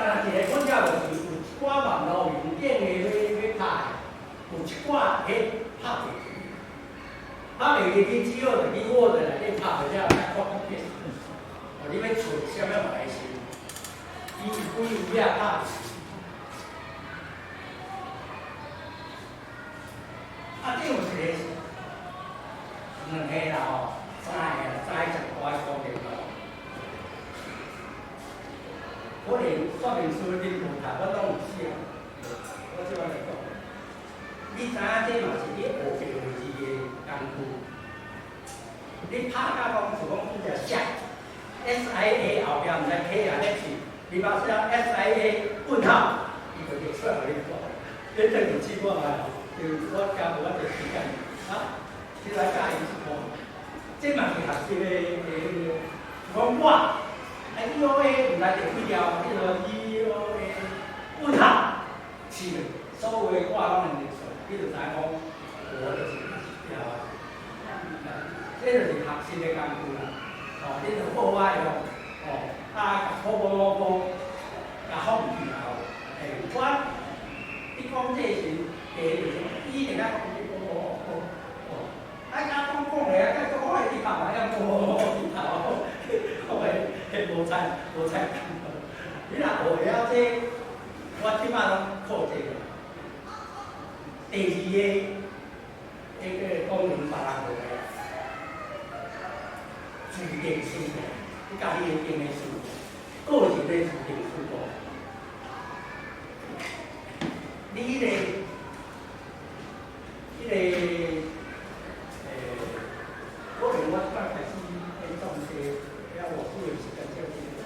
但一个阮遮就是有一寡网络面顶的要拍，有一寡迄拍袂去，拍袂去，只好就去Word内底拍者来看片。哦，你要找啥物牌子？伊几有拍。啊，这有一个两个啦吼，知10块讲的咯。可能说明书恁无读，我拢有写。我即摆来讲，你知影这嘛是你学标字的功夫。你拍甲讲就讲你只写 SIA 后壁毋知 K 啊，迄是你把写 SIA 问号，伊就会出来互你看。你等于试过来，就我加无一个时间啊，你来教伊一看。这嘛是学习的讲我。EOA 唔来就几条，迄个 EOA 问号是所有的我拢能认识，你就知影讲我就是条啊。这就是学习的功夫啦。哦，你就好爱用，哦，甲好好，甲好唔去后，我你讲这是就是伊定甲讲你好，甲讲咧，甲讲咧，你干嘛要好去头？无猜，你若学了这，我即摆拢靠这个。第二个，迄个讲明别人学的，自定思考，你家己的定的思考，个人的自定思考。你迄个，可能我刚开始会种些，了我不会时间照这个，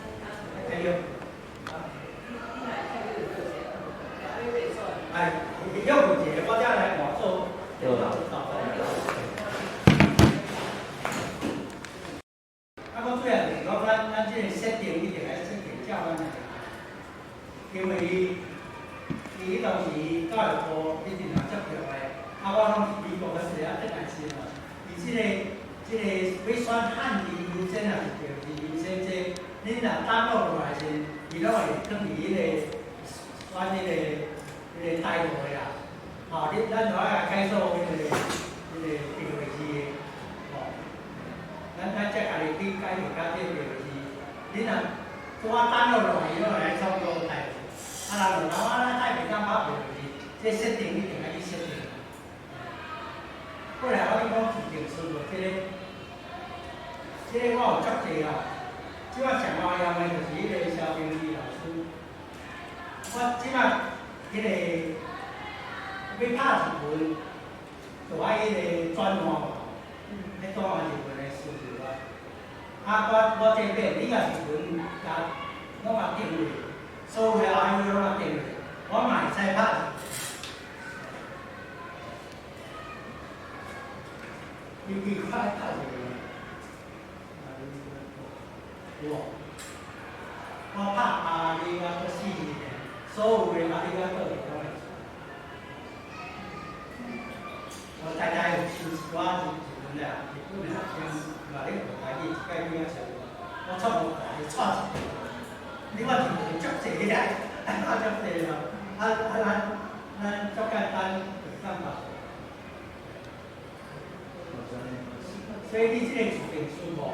还有啊。哎，你要不解，我再来我做电脑导出来。啊，我主要就是讲咱这个设定一定要设定较咱个，因为伊当时教育部一定要接着的，啊，我拢是美国个时啊，这件事嘛，伊这个要选汉字优先啊，是标字优先这，恁若打落落来是，伊拢会放伫迄个选迄个态度的啦。吼，咱就爱改做迄个标字的，吼，咱才家己去改做较这标字。恁若我打落来，伊拢会来创作态度。啊，人就讲咱太袂当拍标字，这设定一定要去设定。过来我去讲自定思考，这个我有足济哦。即摆上好用的就是迄个肖冰义老师。我即摆迄个要拍一份，就爱迄个转换嘛，迄转换一份的事实啊。啊，我这边你若是份甲我嘛定位，所有的 I 拢嘛定位，我嘛会使拍。你快拍一个。我拍阿里阿个4年，所有的阿里阿个都会做。我大概有收一寡一份啦，日本的学生话咧学台语，一概几啊少，我错无学伊错一个。你我真是足济啦，我足济咯，咱足简单就干嘛？所以你这个自定思考。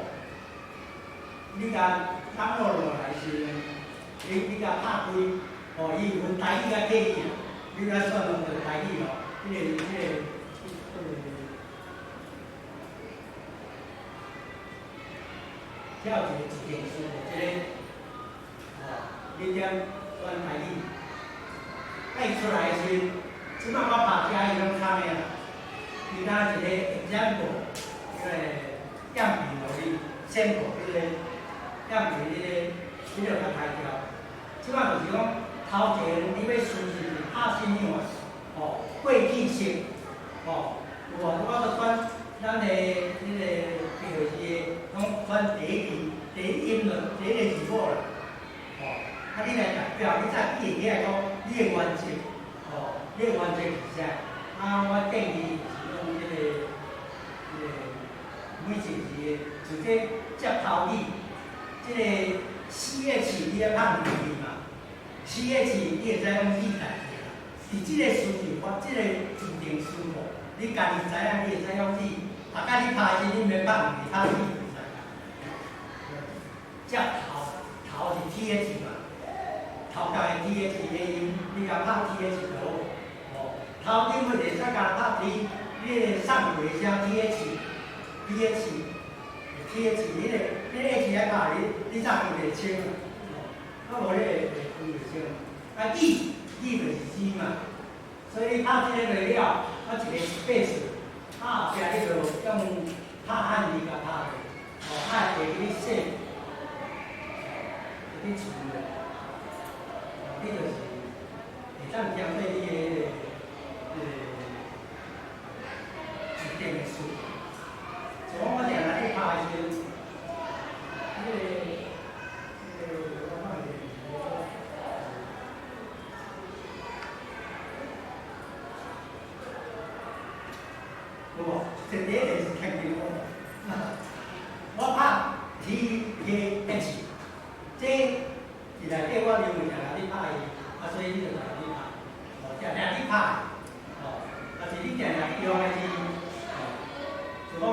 你甲打落来是，你甲拍开，哦，伊有分台语甲客语啊，你甲选两个台语咯，跳一个自定思考，这个，哦，你点选台语，爱出来时，即摆我拍遮伊拢差的啦，其他一个 example， 迄个样品互你sample 迄个。样子你就甲开条，即摆就是讲头前你要输是拍什么啊？哦，过去式，哦，有啊，我就选咱的迄个标字的，拢选第一字、第一音了，第一个字母啦，哦，啊，你来代表，你才记起来讲你的原则，哦，你的原则是啥？啊，我建议是用迄个每一个字的，直接接头语。这个4个字你要拍2字嘛， TH 你会使用理解去啦。伫即个需求法，即个自定输入，你家己知影，你会使用理。啊，甲你拍时，你免放其他理就知啦。接头是 TH 嘛，头家的 TH 的音，你甲拍 TH 就好。哦，头顶会会使甲拍你个上尾声 TH，你个 H 来拍你上面袂清啊。啊，无你会分袂清。啊，E 就是 G 嘛，所以你拍即个材料，啊一个 space， 啊后壁你就用拍汉字甲拍的，哦，啊会给你写，给你存的，你就是会当针对你的指定的数。就我定来去拍时，无，这第一个是听见我拍 TAH， 这是内底我认为定定你拍伊，啊所以你就定定你拍，哦，定定你拍，哦，但是你定定用的是，哦，就讲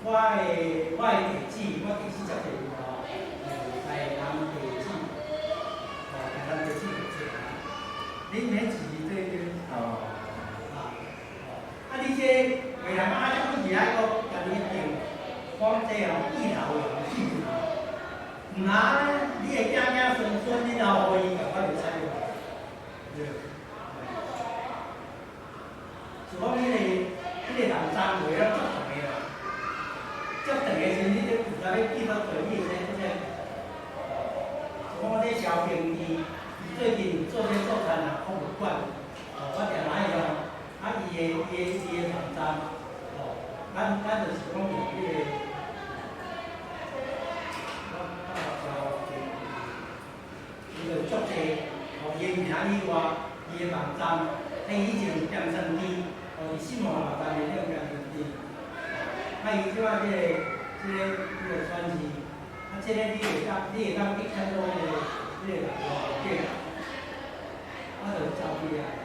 我的地址，我地址接地哦，台南地址，哦，台南地址就这啊，你免自己对对，哦，啊，你这。未来啊，这本是爱个家己定，讲这哦，意头用死头，毋然你会囝孙，你老互伊，赶快就使用，对。就讲迄个人章画了足长个啦，足长个时，你就负责要记到对你个这，就讲这小平伊最近做餐啊，博物馆，哦，我定来用。啊，伊个网站，哦，咱就是讲用迄个，伊就足济，哦，伊个名以外，伊个网站，以前点算机，哦，伫新华网站里种点算机，啊，伊即摆即个选字，啊，即个你会当去看到迄个电脑，啊，就照起来。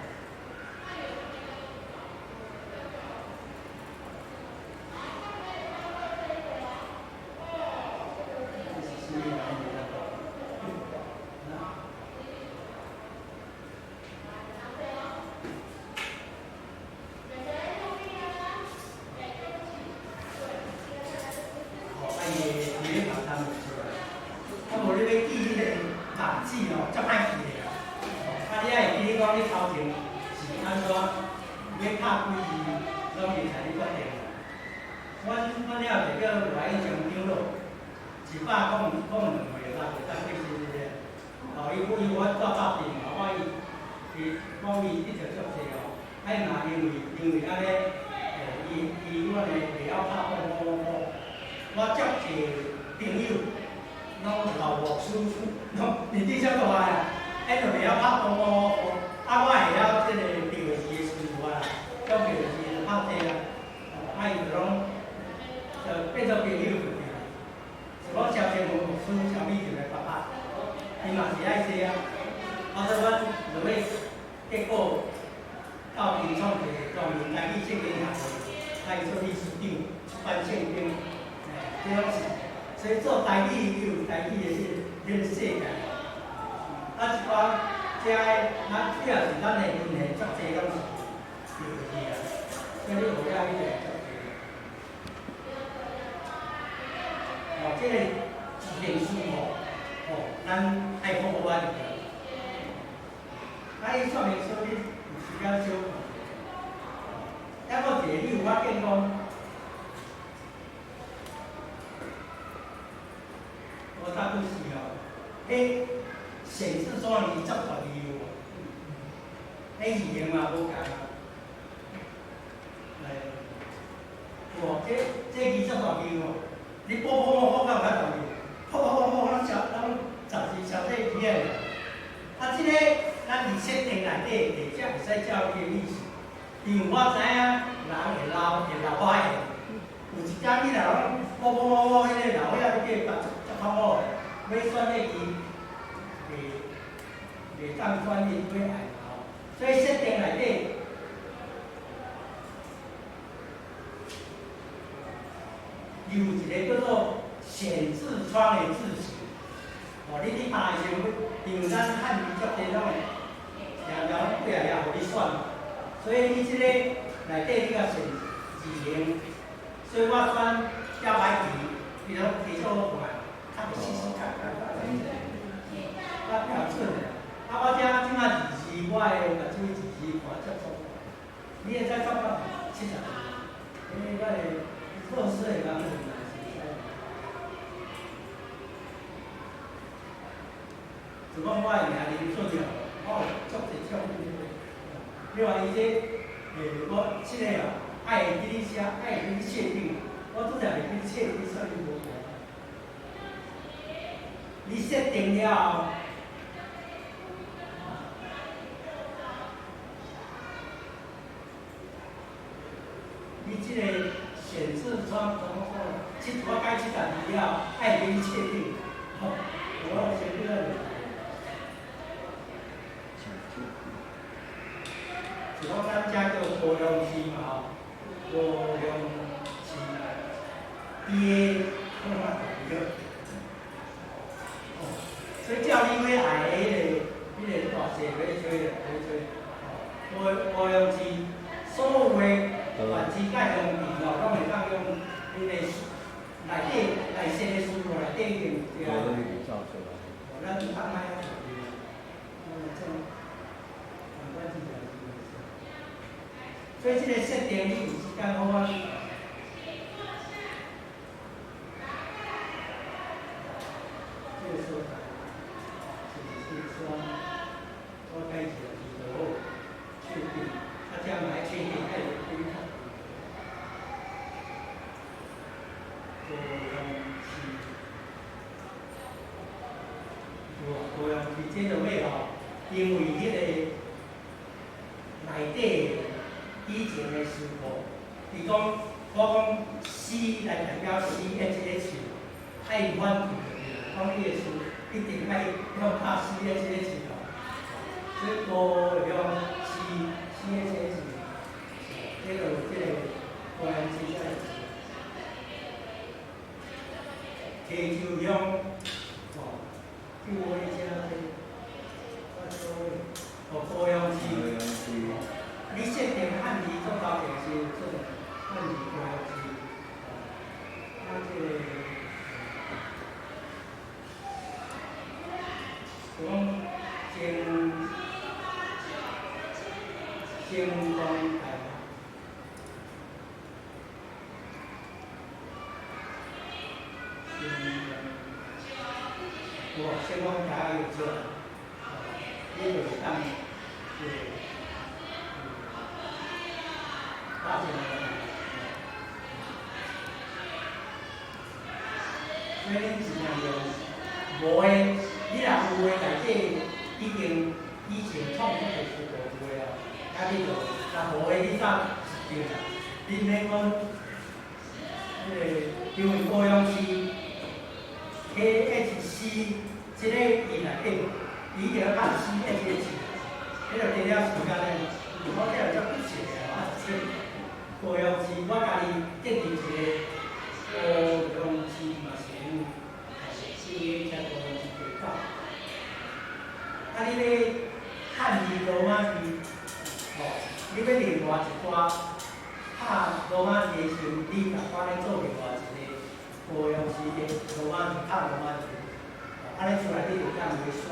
袂当转因为爱嘛，所以设定内底。有一个叫做显痔疮的字形，哦，你拍的时候，因为咱汉字足侪种，常常几也互你选，所以你即个内底你甲选字形，所以我选要白棋，比如提出好看，较袂试试看，我标准的。啊，我即仔字，我会把这个字看接触，你会再做到70分，因为我会测试的讲。就讲我的名字做了，我有足侪种。另外伊这，我即个啊，爱给你写，爱给你确定，我拄则会给你确定说你无错。你设定了后，你即个显示窗怎么说？我该72了，爱给你确定，好，我先这个。就讲咱遮叫高粱市嘛吼，高粱市，伊个好嘛对个，哦，所以照你要爱迄个大细要做的，高粱市所有的原子介用电脑，拢会当用迄个内设的输入内底已经对啊。咱就当卖啊，所以这个设定你有时间好啊。这个所在就是说，我开始以后确定，他将来确定爱有规划。高阳市这个位吼，因为迄个内底。以前的师傅，伊讲，我讲诗来代表诗的这个词，爱反复的，讲你的词一定爱用拍诗的这个词哦。所以高阳诗的这个词，这个高阳诗这个词，溪州乡，哦，叫我一下高阳诗。你设定汉字做到定是做汉字高阳市，啊这个，讲京东台，京东台有做，你就是当大件的，所以恁尽量用无的，你若有的内底已经以前创作的书有的哦，啊你就若无的你当是对啦。恁免讲，因为高阳市，迄诗，即个伊内底，伊一定要看诗的这个字，迄就除了时间咧，我这就不写啊，高阳市，我家己建立一个高阳市嘛是有，是叫高阳市地道。啊，你要汉字罗马字，哦，你要另外一寡拍罗马字的时候，你共我咧做另外一个高阳市的罗马字，拍罗马字，安尼出来你就当会选。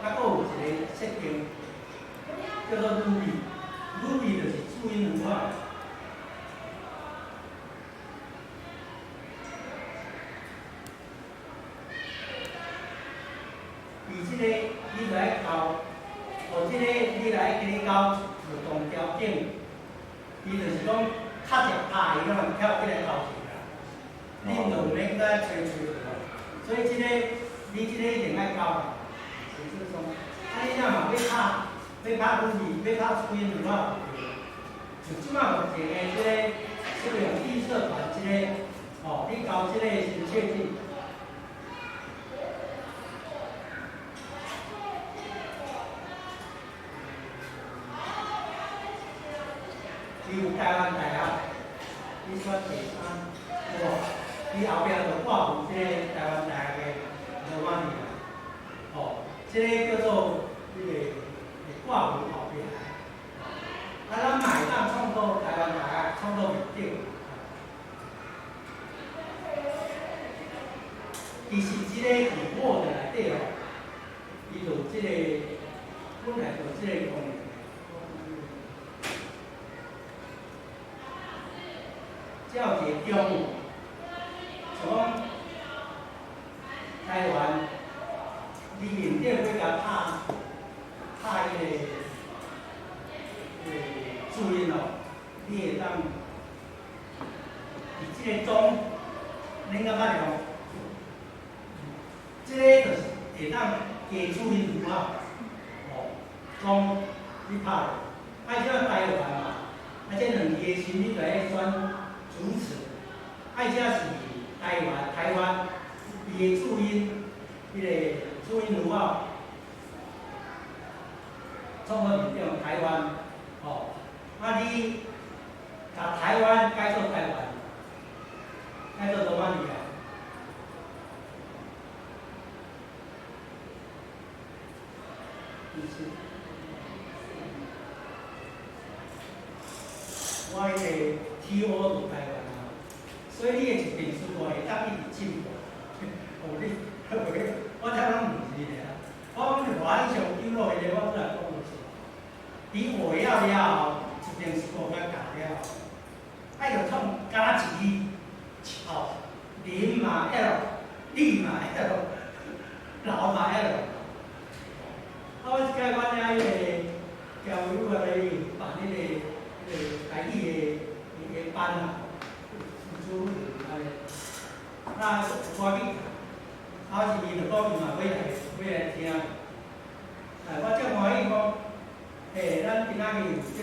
啊，佫有一个设定，叫做鲁比，鲁比就是注音符号。伊即个你就爱交，即个你来给你交自动调整，伊就是讲较直拍伊，可能跳起来交去啦。你就免再吹吹所以即个你即个一定爱交。就是说，啊，你若嘛要拍鲁比，要拍注音符号，就即摆目前的即个用绿色版即个，哦，你交即个先确定，有台湾大学，你选第三，有无？伊后壁就挂有即个台湾大学的罗马尼亚，哦，即个叫做迄个挂有后壁。啊，咱嘛会当创造台湾大学创造面顶。其实即个伫我内底哦，伊就即个本来就即个功能。只有一个中午，像讲台湾，你面顶要甲拍迄个注音哦，你会当伫即个钟，恁感觉了？即个就是会当加注音符号，哦，钟你拍，爱叫台湾嘛，啊这两字的时你就爱选。主词，爱遮是台湾，伊的注音，迄个注音符号，综合面顶台湾，哦，啊你甲台湾改做台湾，改做罗马尼亚，我迄个 T.O. 就台湾啊，所以你的一定思维会当一直进步。哦，你，我才拢唔是咧。我讲外上丢落去咧，我只来讲就是，你学了了，一定思维甲教了，爱着创加一字，哦，林嘛 L， 李嘛 L， 老嘛 L。啊，我即摆我遐迄个教育啊咧办迄个。台语的班啊，主安尼，那我去，啊是伊就讲伊嘛要来听，我正欢喜讲，咱今仔日有即个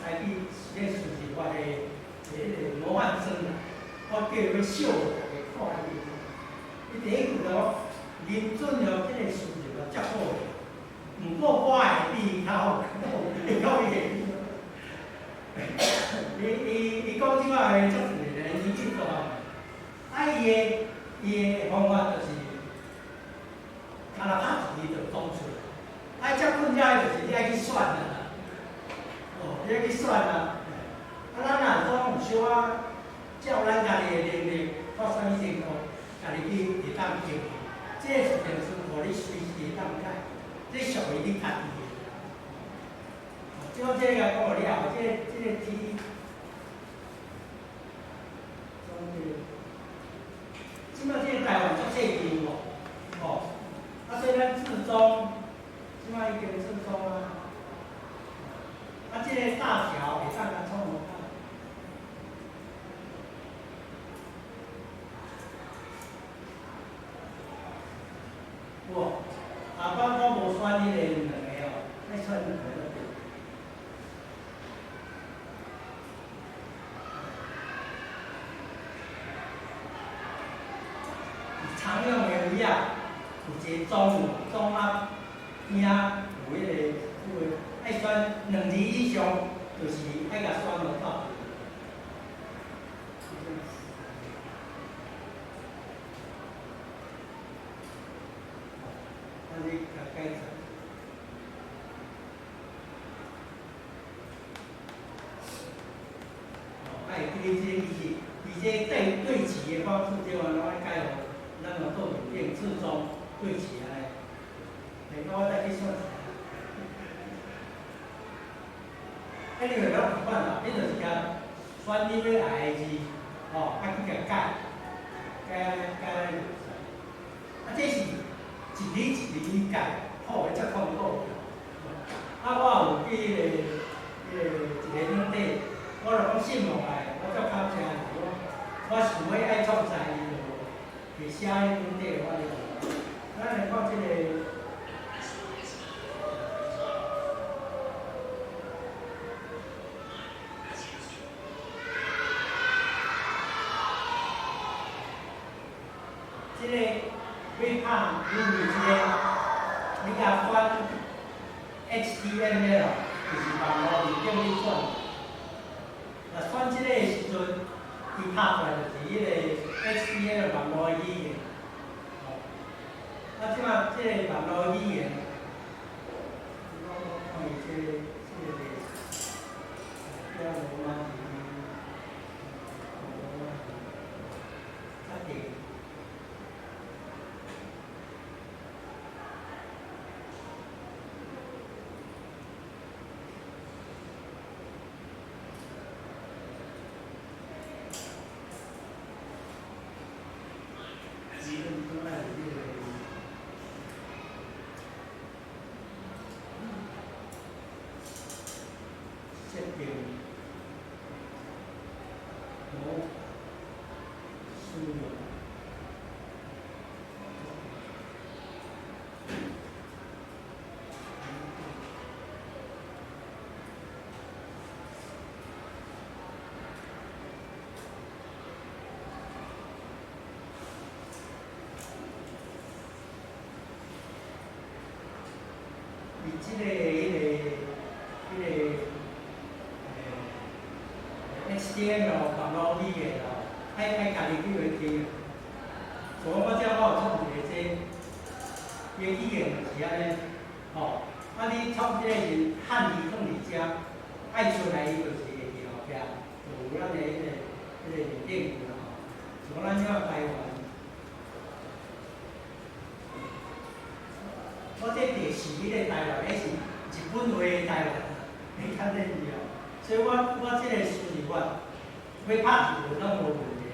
台语这个数字法的模范生啊，我叫伊要秀大家看伊，伊第一句就讲，林准哦，这个数字法遮好个。唔过我会比较好，会讲伊伊讲即摆个足侪个年纪大，啊伊个方法就是，干若拍一字就讲出来，啊遮困扰就是你爱去选啦，哦，你爱去选啦，啊咱若讲有小可照咱家己个能力，到啥物程度，家己去会当做，这一定是互你随时会当改。这属于你家己的，即讲这个讲了，这个题，即摆这个台湾足细条哦，啊所以咱字中，即摆已经字中啊，啊这个大条会当甲创无看。哇！啊，我无选迄个两个哦，爱选两个就对。常用的有影，有一个中啊边啊有迄个爱选两字以上，就是爱甲选落到。你甲改成，哎，伊这个伊这对齐的方式，这话拢爱改互咱个做面顶字中对齐安尼。下我再去选一下。你就了习惯啦，你就是甲选你要爱的字，哦，啊去甲改，啊这是。一字一字改，好个才看好。啊，我有去一个软体，我就讲信落来，我足感谢伊。我想要爱创啥伊就会写迄软体，我就。咱来看这个。这个要拍，因为这个你甲选 HTML，就是网络面顶去选。啊，选即个时阵，伊拍出来就是迄个 HTML 网络语言。哦，啊，即马即个网络语言，我看伊即个标罗马字。 设定无使用。伊即个HTML 网络语言哦，爱家己去学听。像我遮我有创一个伊个语言就是安尼，吼，啊你创即个是汉字放伫遮，爱出来伊就是会记后壁，就有咱个面顶吼，像咱遮台湾。 我这第4个台湾，迄是日本话的台湾，你较认识哦。所以我这个思维我要拍字就拢无问题的。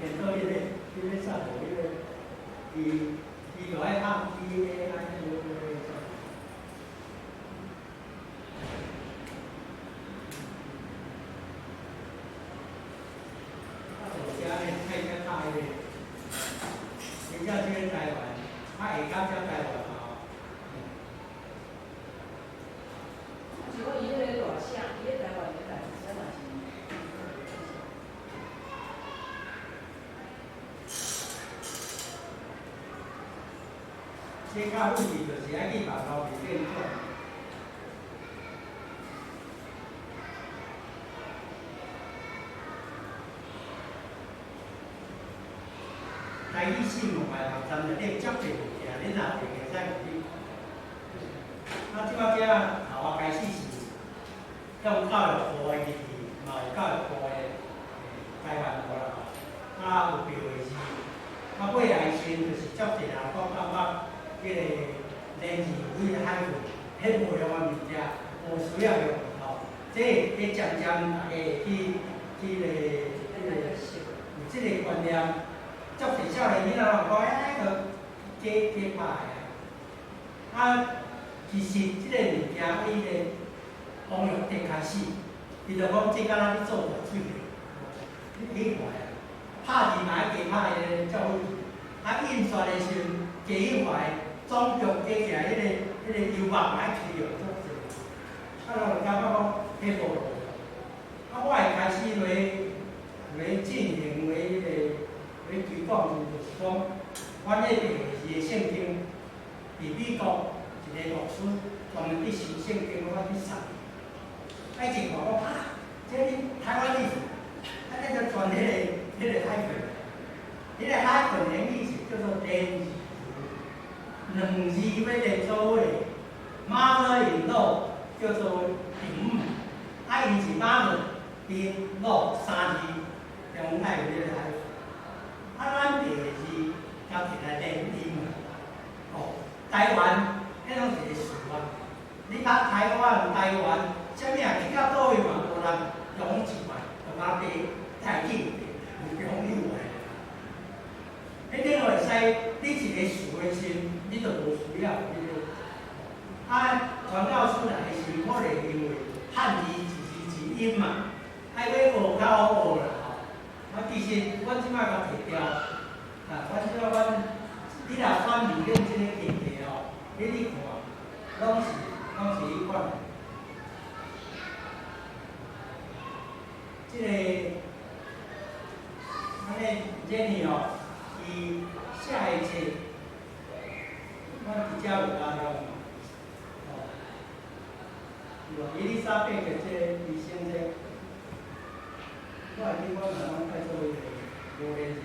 见到迄个啥无迄个，伊就爱拍 PAI 迄个。啊，就遮咧太大咧。 人家这个台湾，下甲遮台湾吼。是讲伊迄个大声，伊个台湾个代志，啥嘛是？这较问题就是爱去网络面顶转。台语新闻的网站内底足侪物件，恁若袂会使去。啊，即摆遮头啊开始是用教育部的字，嘛有教育部的台湾话啦吼，啊有标的字，啊尾来先就是足侪人讲感觉迄个连字有迄个海运，迄无用的物件，无需要用吼。这渐渐大家会去有即个观念。 足侪少年囡仔讲，哎，个假拍的。啊，其实即个物件，伊个网络顶开始，伊就讲这敢若咧做大水的，你起坏啊！拍字嘛爱加拍个照片，啊印刷的时阵加印坏，总局加起来迄个油墨嘛爱吹着足济。啊，就感觉讲迄无路。啊，我会开始来进行为迄个。 要推广就是讲，阮迄个是个圣经，伫美国一个牧师专门去修圣经，我去送。爱情看讲啊，这台湾历史，啊，那就传迄个海豚，迄个海豚的意思叫做连字，两字要连做伙，马仔引路叫做平，啊，伊是马仔平路三字，中爱有迄个海豚。 啊，咱第是交起来连音嘛，哦，台湾迄种是个事啊。你讲台湾、台湾，啥物啊？去到倒位嘛，无人用一摆，就讲地太紧，有用有诶。迄点会使，你一个事诶时，你就无需要迄个。啊，传教出来是可能因为汉字字音嘛，爱要学较好学啦。 啊，其实阮即摆甲摕掉，啊，阮即摆你若选面顶即个议题吼，你去看，拢是迄款。即个安尼，Jenny 哦，伊写的册，我伫遮有家了，伊丽莎白的这医生这，我会记我慢慢带做一个无联系。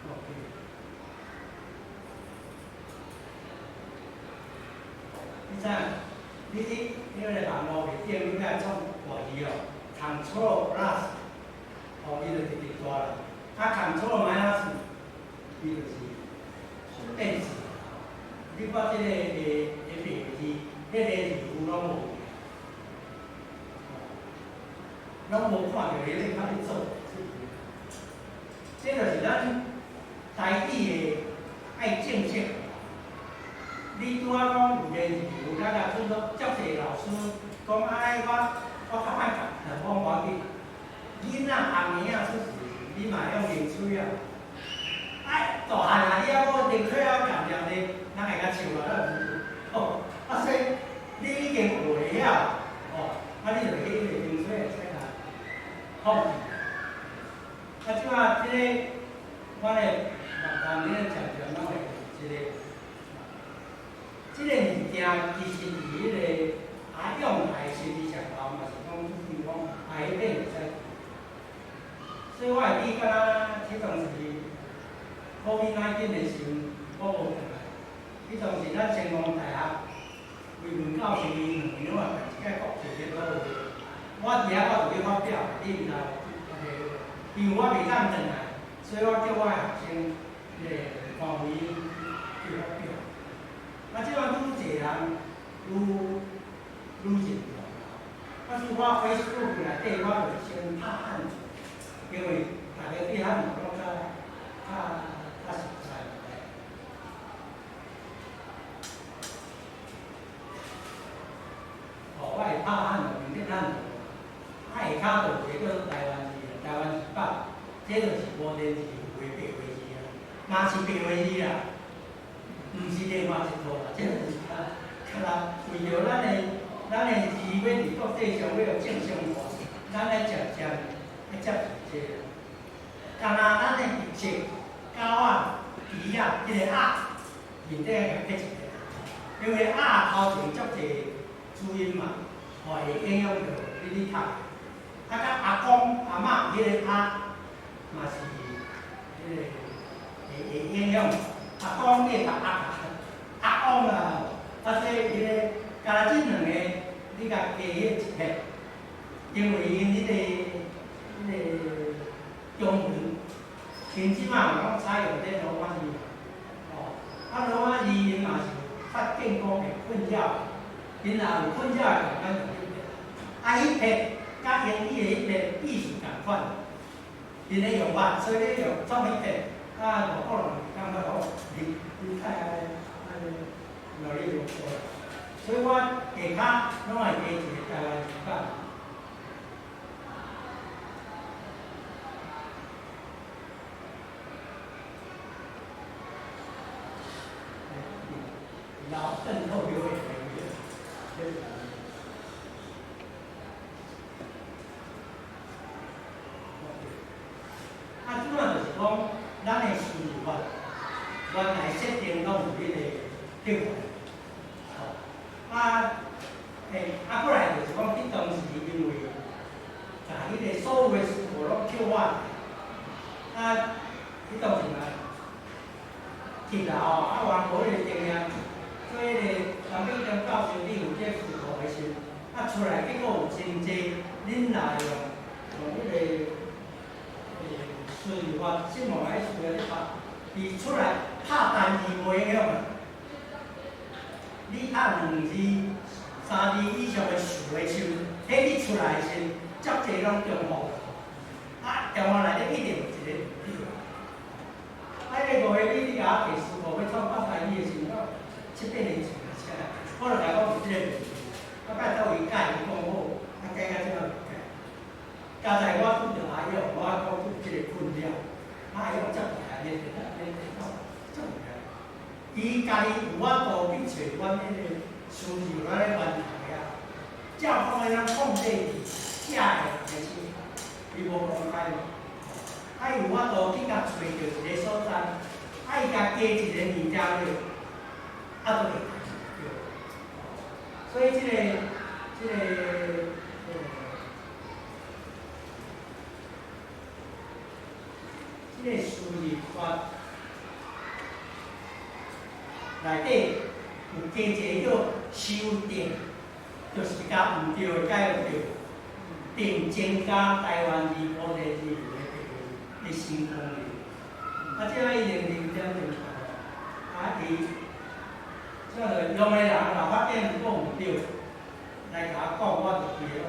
OK。你知影？你个人路面顶，你若创外字哦 ，Control Plus， 伊就直直大啦。Control Minus， 伊就是电子。你看这个白字，迄个字符拢无，拢无看到迄个较去做。这就是咱台语的爱正式。你拄仔讲有个字，有咱也做做，足侪老师讲哎，我较歹教，讲无要紧。囡仔红名仔出世，你嘛用零嘴啊。哎，大汉啊，你还讲零嘴啊，念念的，咱会较笑啊，哦，所以你已经学会了，你就去迄个零嘴会使来放弃。即摆即个，我咧逐工咧常常拢会一个。这个物件其实伫迄个用来身体上头嘛是讲，比如讲迄个会使。所以我会记敢若迄当时 COVID-19 的时候，我无回来。迄当时咱成功大学为文教授2年我办一届国际的讨论会，我伫遐我就去发表，你毋知因为我袂当转来，所以我叫我学生范围去发表。即摆愈济人愈认同。是我 Facebook 内底，我就先拍汉字，因为大家对汉字讲较熟悉。我会拍汉字，用得汉字。下骹就一个台湾字，台湾字版，这就是无联字，有的白话字啊，嘛是白话字啦。毋是另外一套啦，这就是为着咱的字要伫国际上要正常化，咱来渐渐要接受这个。敢若咱的笔迹、狗仔、鱼仔，这个鸭面顶会刻一个，因为鸭头前足侪注音嘛，会影响到你读。甲阿公阿嬷迄个鸭嘛是会影响。阿公你读阿公啊，所以迄个，甲这两个，你甲加迄一撇，因为因迄个中文，因即马讲采用这罗马字，罗马字因嘛是发建讲的困扰，因若有困扰的，咱就去撇。迄撇甲英语的迄撇意思共款，因咧用法，所以咧用做迄撇。就可能感觉讲你太努力用过，所以我下骹拢会加一个台湾字版。老渗透流的主要就是讲。咱的思法原来设定拢有迄个计划，过来就是讲，迄当时因为甲迄个所有的事务拢扣完，迄当时嘛，去了后，完无迄个经验，所以迄个当兵中教授你有这事务的时候，出来结果有真济恁来用迄个。所以我新闻来出来咧拍，伊出来拍单字袂影响啊。你拍2字、3字以上的数的时候，迄你出来的时，足侪拢中风。中风内底一定有一个字。迄个5个字你甲我提师傅要创发单字的时候，7、8年前我就甲讲有即个问题，摆倒伊改，伊讲好，改到即个。加在我拄着阿勇，我讲拄即个困扰，阿勇足厉害，足厉害。伊家己有法度去找阮迄个书记阮咧完成个，照讲个咱控制写的，但是伊无公开嘛。有法度去甲找着一个所在，伊甲加一个物件落，都会对。所以这个输入法内底有加一个叫修订，就是甲毋对的改有对，并增加台湾字母的字的新功能。这伊0.0点钟伊即个用的人若发现如果毋对，来甲我讲，我就记个讲。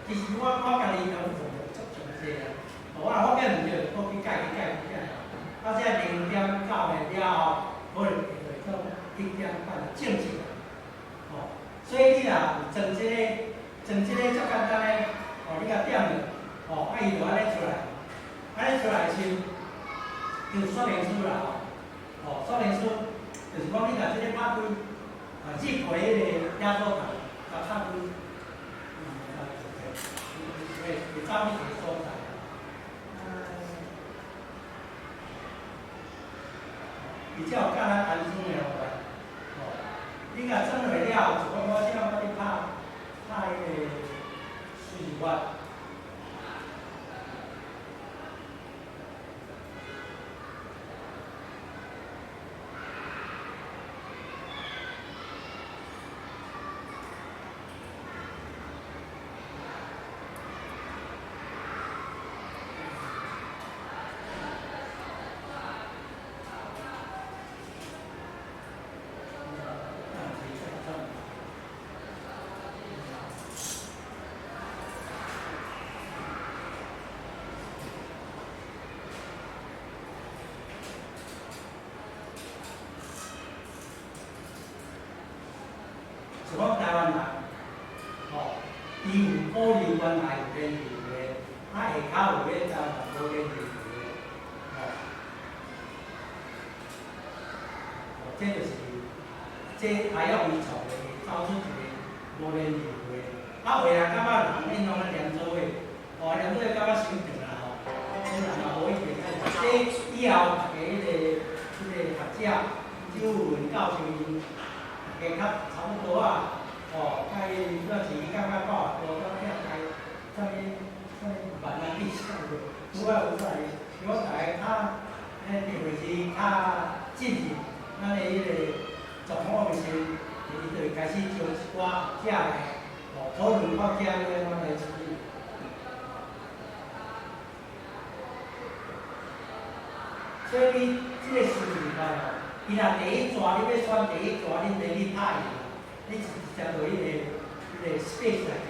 其实我家己拢做足详细啊。我若发现毋对，我去改。这0.9的了后，可能会做1.8正式啊。所以你若有装这个足简单的，你甲点了，伊就安尼出来。安尼出来时，就说明书啦。说明书就是讲你甲这个拍开，入回迄个压缩盘，甲拍开，会找迄个所在。比较简单单纯的话，你甲装落了，就讲我现在我咧拍迄个输入法。是讲台湾人，伊有保留原来有练字的，下骹有咧台湾无练字的，这就是还要伊做的，找出一个无练字的，有人感觉人因拢咧连做伙，连做伙感觉伤长啦这人嘛无一定这以后大家迄个学者周文教授因。加较差不多啊，甲伊那是感觉到无啥遐该啥物万难比赛个，拄啊有出来，如果大家较认为是较进入咱的迄个状况的时，伊就会开始将一寡遮个讨论发遮个咱来处理。所以你这个输入法伊若第一抓，你要选第一抓，你第一拍伊，你直接落迄个 space 内底，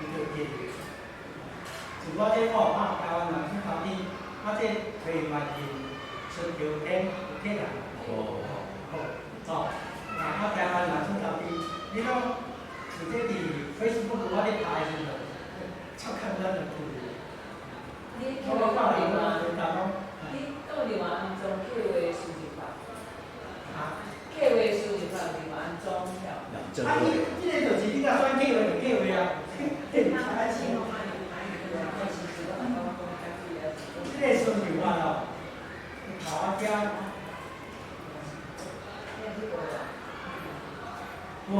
伊就记住。像我这台湾人去头天，这推万件出条天有客人。台湾人出头天，你讲像这伫 Facebook 我咧拍的时阵，超简单就处理。你到底话，你到底话安装客话输入法？客话输入法是安装条？伊这个就是你甲选客话就客话啊，这个输入法哦，头仔遮。有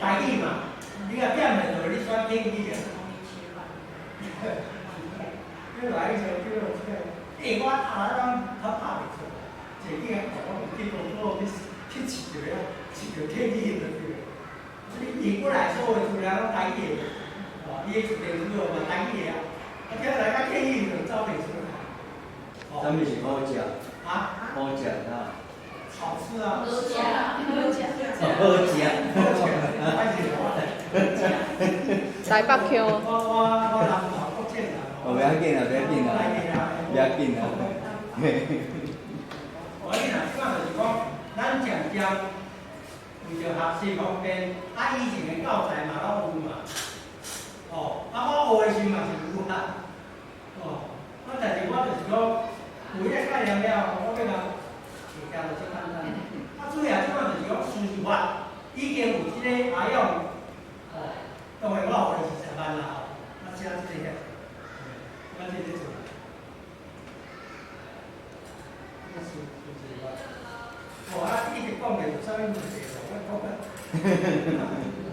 台语嘛？你甲点了就你选客语啊。你来一首叫我打当他拍袂出，这个我唔记得我去一条客语就对。你过来所有出来拢台语的，伊个电视有嘛台语啊，听来甲客语就走袂出来。啥物是好食？好食啊！好吃啊！好食啊！好食。台北腔。我南投福建人。不要紧啊，不要紧啊，不要紧啊。我你若即摆就是讲，咱渐渐为着学习方便，以前的教材嘛拢有嘛。我学的时嘛是有啦。但是我就是讲，有迄个概念了，我要甲大家就简单。主要即摆就是讲输入法，已经有即个阿用，当然我学的是10万啦，写即个，我这做。哦，啊，你一直讲的有啥物问题？我讲啊。